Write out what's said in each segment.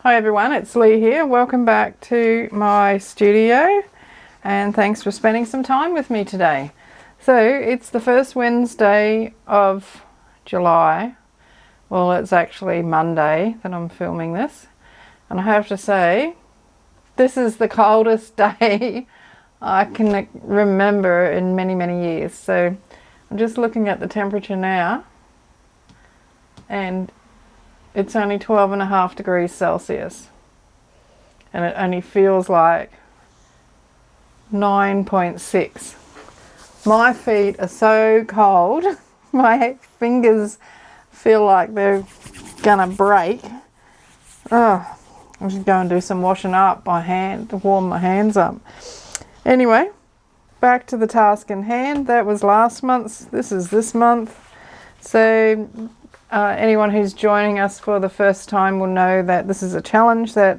Hi everyone, it's Leigh here. Welcome back to my studio and thanks for spending some time with me today. So it's the first Wednesday of July. Well, it's actually Monday that I'm filming this, and I have to say this is the coldest day I can remember in many years. So I'm just looking at the temperature now and it's only 12.5 degrees Celsius and it only feels like 9.6. My feet are so cold, my fingers feel like they're gonna break. Oh, I should go and do some washing up by hand to warm my hands up. Anyway, back to the task in hand. That was last month's, this is this month. So anyone who's joining us for the first time will know that this is a challenge that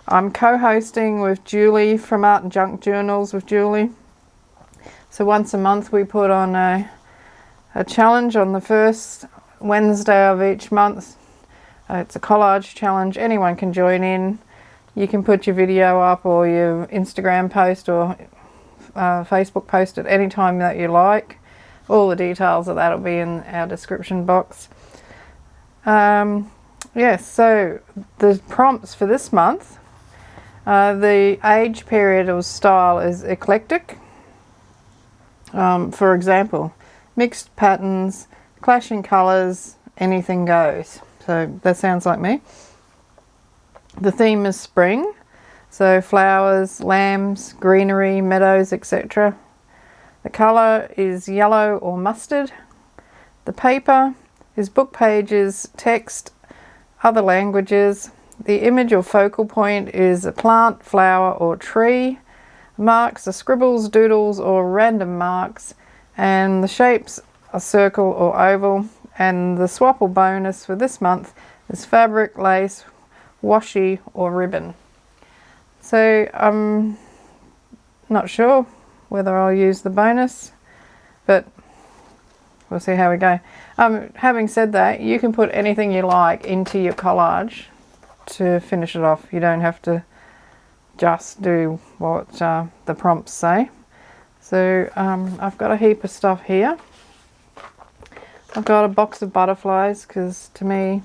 I'm co-hosting with Julie from Art and Junk Journals with Julie. So once a month we put on a challenge on the first Wednesday of each month. It's a collage challenge. Anyone can join in. You can put your video up or your Instagram post or Facebook post at any time that you like. All the details of that will be in our description box. Yes, so the prompts for this month, the age period or style is eclectic. For example, mixed patterns, clashing colours, anything goes. So that sounds like me. The theme is spring, so flowers, lambs, greenery, meadows, etc. The colour is yellow or mustard. The paper is book pages, text, other languages. The image or focal point is a plant, flower or tree. Marks are scribbles, doodles or random marks, and the shapes are circle or oval. And the swap or bonus for this month is fabric, lace, washi or ribbon. So I'm not sure whether I'll use the bonus, but we'll see how we go. Having said that, you can put anything you like into your collage to finish it off. You don't have to just do what the prompts say. So I've got a heap of stuff here. I've got a box of butterflies because to me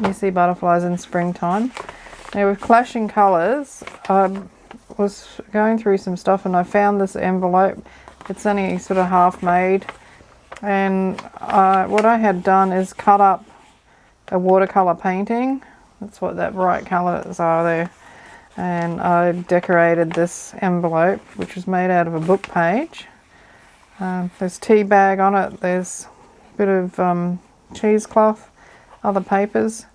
you see butterflies in springtime. Now with clashing colours, I was going through some stuff and I found this envelope. It's only sort of half made, and what I had done is cut up a watercolour painting. That's what that bright colours are there. And I decorated this envelope, which was made out of a book page. There's tea bag on it, there's a bit of cheesecloth, other papers.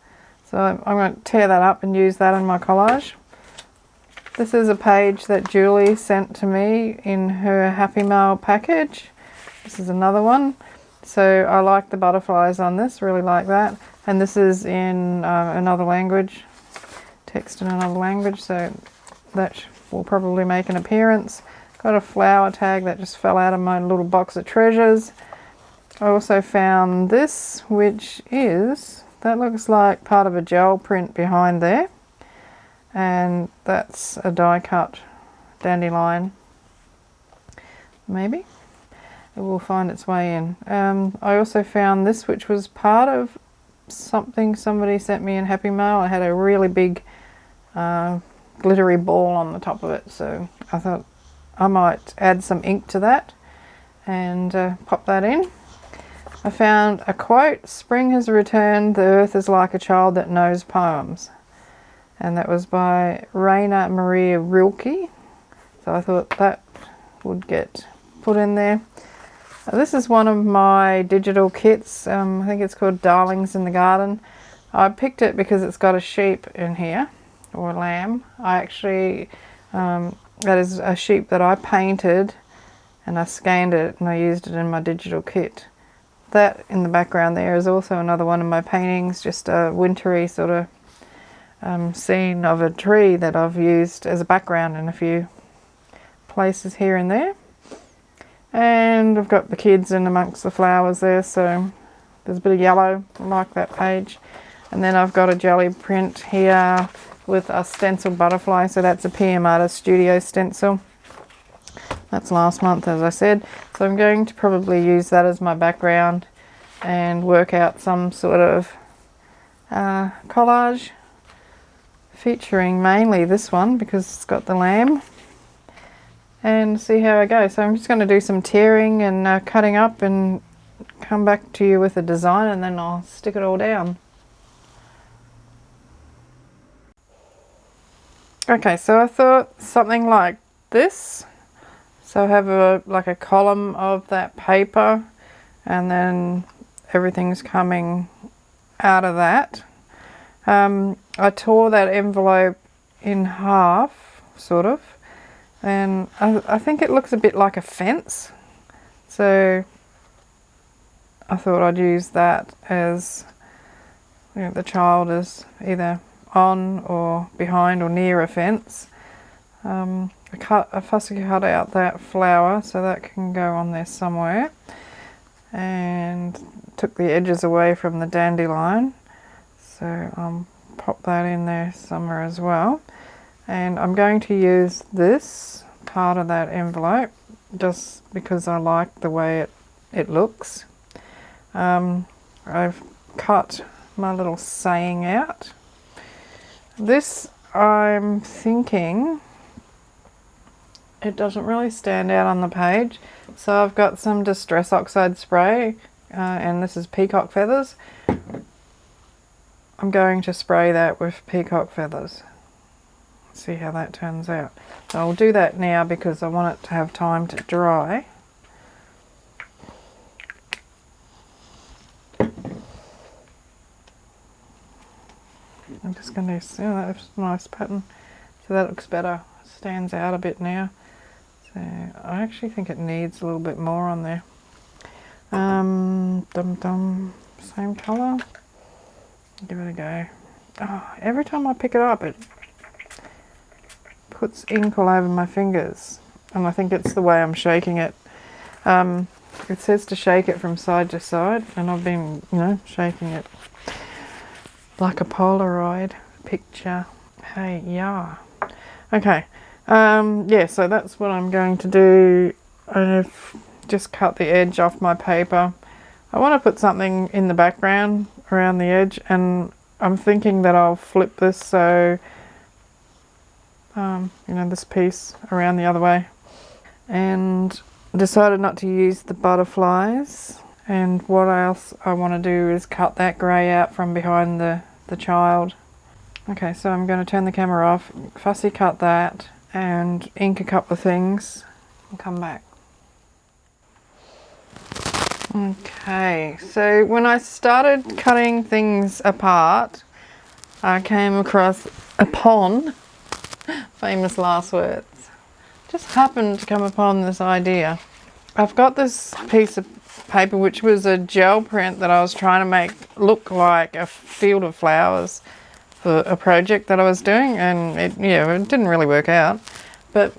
So I'm going to tear that up and use that in my collage. This is a page that Julie sent to me in her Happy Mail package. This is another one. So I like the butterflies on this, really like that. And this is in another language, text in another language, so that will probably make an appearance. Got a flower tag that just fell out of my little box of treasures. I also found this, which is, that looks like part of a gel print behind there. And that's a die cut dandelion, maybe. It will find its way in. I also found this, which was part of something somebody sent me in Happy Mail. I had a really big glittery ball on the top of it, so I thought I might add some ink to that and pop that in. I found a quote, "Spring has returned, the earth is like a child that knows poems." And that was by Raina Maria Rilke. So I thought that would get put in there. This is one of my digital kits. I think it's called Darlings in the Garden. I picked it because it's got a sheep in here, or a lamb. I actually, that is a sheep that I painted and I scanned it and I used it in my digital kit. That in the background there is also another one of my paintings, just a wintry sort of scene of a tree that I've used as a background in a few places here and there. And I've got the kids in amongst the flowers there, so there's a bit of yellow. I like that page. And then I've got a jelly print here with a stencil butterfly. So that's a PM Artist Studio stencil. That's last month, as I said. So I'm going to probably use that as my background and work out some sort of collage featuring mainly this one because it's got the lamb, and see how I go. So I'm just going to do some tearing and cutting up and come back to you with a design, and then I'll stick it all down. Okay, so I thought something like this. So I have like a column of that paper, and then everything's coming out of that. I tore that envelope in half, sort of, and I think it looks a bit like a fence. So I thought I'd use that as, you know, the child is either on or behind or near a fence. I fussy cut out that flower so that can go on there somewhere, and took the edges away from the dandelion, so pop that in there somewhere as well. And I'm going to use this part of that envelope just because I like the way it looks. I've cut my little saying out. This, I'm thinking, it doesn't really stand out on the page, so I've got some Distress Oxide spray, and this is peacock feathers. I'm going to spray that with peacock feathers. See how that turns out. So I'll do that now because I want it to have time to dry. I'm just going to see, that's a nice pattern. So that looks better, stands out a bit now. So I actually think it needs a little bit more on there. Same colour. Give it a go. Oh, every time I pick it up, it puts ink all over my fingers, and I think it's the way I'm shaking it. It says to shake it from side to side, and I've been, you know, shaking it like a Polaroid picture. Hey, yeah. Okay. Yeah, so that's what I'm going to do. I've just cut the edge off my paper. I want to put something in the background around the edge, and I'm thinking that I'll flip this so, you know, this piece around the other way. And decided not to use the butterflies. And what else I want to do is cut that grey out from behind the child. Okay, so I'm going to turn the camera off, fussy cut that, and ink a couple of things, and come back. Okay, so when I started cutting things apart, I came across upon, famous last words, just happened to come upon this idea. I've got this piece of paper which was a gel print that I was trying to make look like a field of flowers for a project that I was doing, and it didn't really work out, but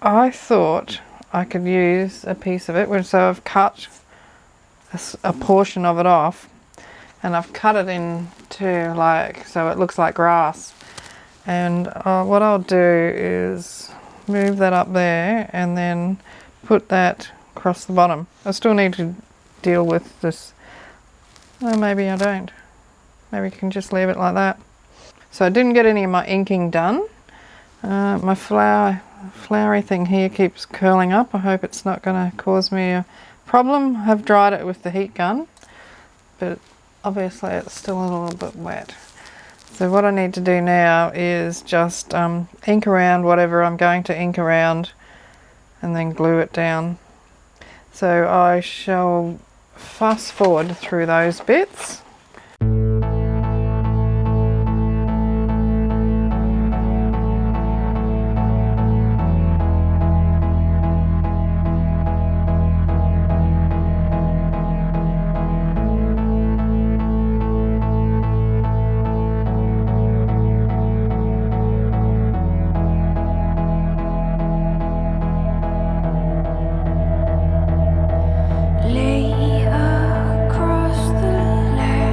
I thought I could use a piece of it, so I've cut a portion of it off, and I've cut it into like, so it looks like grass. And what I'll do is move that up there and then put that across the bottom. I still need to deal with this. Oh, maybe I don't. Maybe I can just leave it like that. So I didn't get any of my inking done. My flowery thing here keeps curling up. I hope it's not going to cause me a problem. I've dried it with the heat gun, but obviously it's still a little bit wet. So what I need to do now is just ink around whatever I'm going to ink around and then glue it down. So I shall fast forward through those bits. Lay across the land.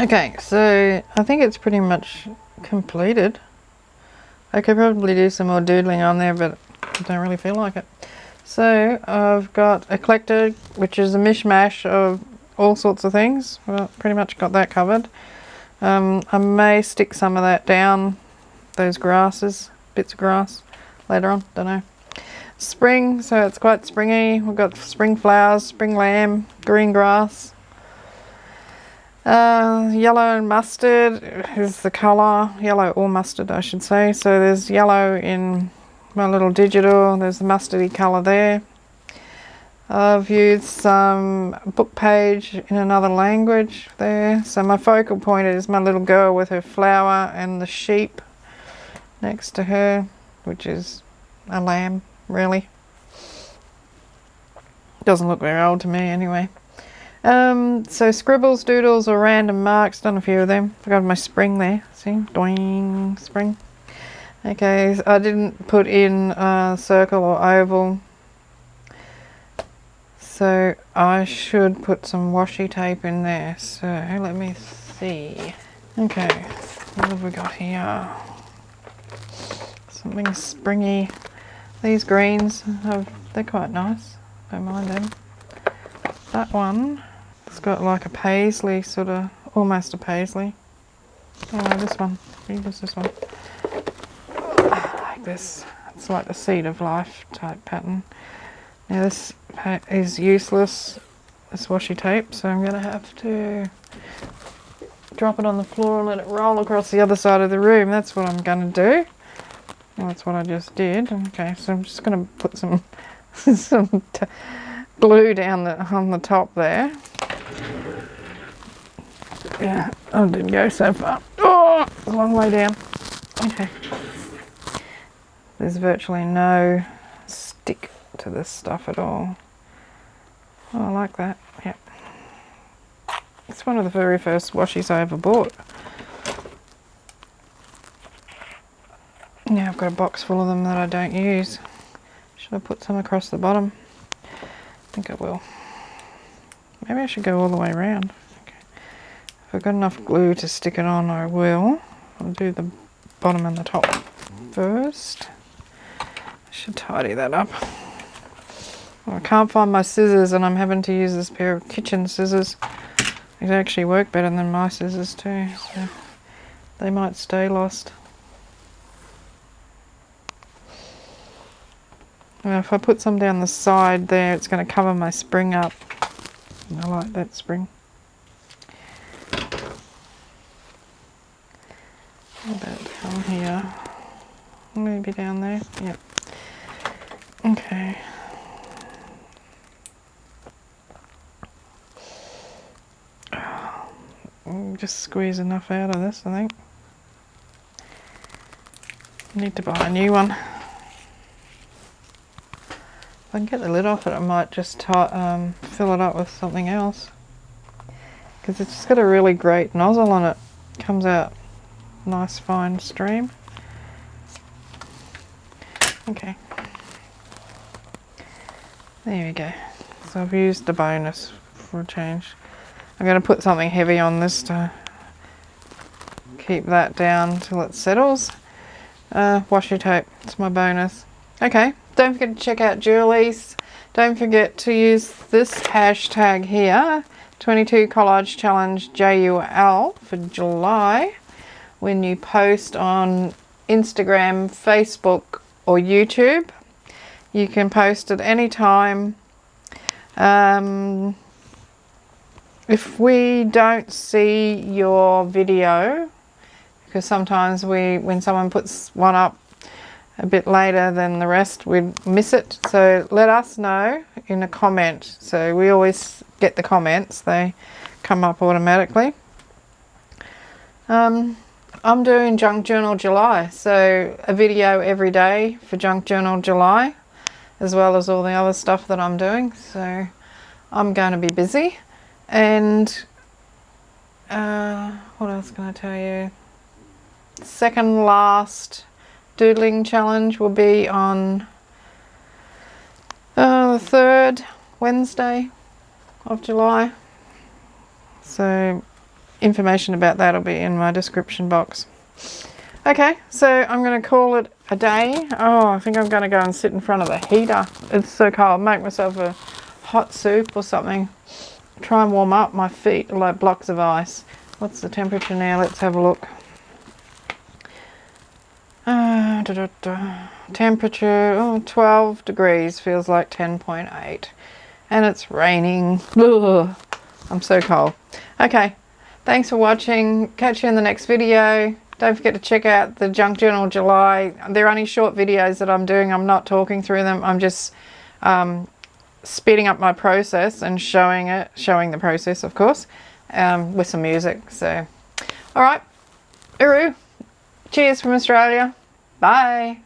Okay, so I think it's pretty much completed. I could probably do some more doodling on there, but I don't really feel like it. So I've got Eclectic, which is a mishmash of all sorts of things. Well, pretty much got that covered. I may stick some of that down, those grasses, bits of grass, later on, don't know. Spring, so it's quite springy. We've got spring flowers, spring lamb, green grass. Yellow and mustard is the colour, yellow or mustard I should say. So there's yellow in my little digital, there's the mustardy colour there. I've used some book page in another language there. So my focal point is my little girl with her flower and the sheep next to her, which is a lamb, really. Doesn't look very old to me anyway. So scribbles, doodles, or random marks, done a few of them. I got my spring there, see, doing, spring. Okay, so I didn't put in circle or oval, so I should put some washi tape in there. So let me see. Okay, what have we got here? Something springy. These greens, they're quite nice, don't mind them. That one, it's got like a paisley, sort of, almost a paisley. Oh no, this one, use this one. Like this, it's like the seed of life type pattern. Now this is useless, this washi tape, so I'm going to have to drop it on the floor and let it roll across the other side of the room. That's what I'm going to do. Well, that's what I just did. Okay, so I'm just going to put some glue down on the top there. Yeah, I didn't go so far. Oh, a long way down. Okay. There's virtually no stick to this stuff at all. Oh, I like that. Yep. It's one of the very first washies I ever bought. Now I've got a box full of them that I don't use. Should I put some across the bottom? I think I will. Maybe I should go all the way around. Okay. If I've got enough glue to stick it on, I will. I'll do the bottom and the top first. I should tidy that up. Well, I can't find my scissors and I'm having to use this pair of kitchen scissors. They actually work better than my scissors too, so they might stay lost. Now if I put some down the side there, it's going to cover my spring up. I like that spring. About down here. Maybe down there. Yep. Okay. Just squeeze enough out of this, I think. Need to buy a new one. If I can get the lid off it, I might just fill it up with something else. Because it's just got a really great nozzle on it. Comes out nice fine stream. Okay. There we go. So I've used the bonus for a change. I'm going to put something heavy on this to keep that down till it settles. Washi tape, it's my bonus. Okay, don't forget to check out Julie's. Don't forget to use this hashtag here, 22 Collage Challenge JUL for July, when you post on Instagram, Facebook or YouTube. You can post at any time. If we don't see your video, because sometimes when someone puts one up a bit later than the rest, we miss it. So let us know in a comment. So we always get the comments. They come up automatically. I'm doing Junk Journal July. So a video every day for Junk Journal July, as well as all the other stuff that I'm doing. So I'm going to be busy. And what else can I tell you? Second last doodling challenge will be on the 3rd Wednesday of July. So information about that will be in my description box. Okay, so I'm going to call it a day. Oh, I think I'm going to go and sit in front of the heater. It's so cold. Make myself a hot soup or something. Try and warm up. My feet are like blocks of ice. What's the temperature now? Let's have a look. Temperature 12 degrees, feels like 10.8, and it's raining. Ugh, I'm so cold. Okay, thanks for watching. Catch you in the next video. Don't forget to check out the Junk Journal July. They're only short videos that I'm doing. I'm not talking through them. I'm just speeding up my process and showing the process, of course, with some music. So, all right, Uru. Cheers from Australia. Bye.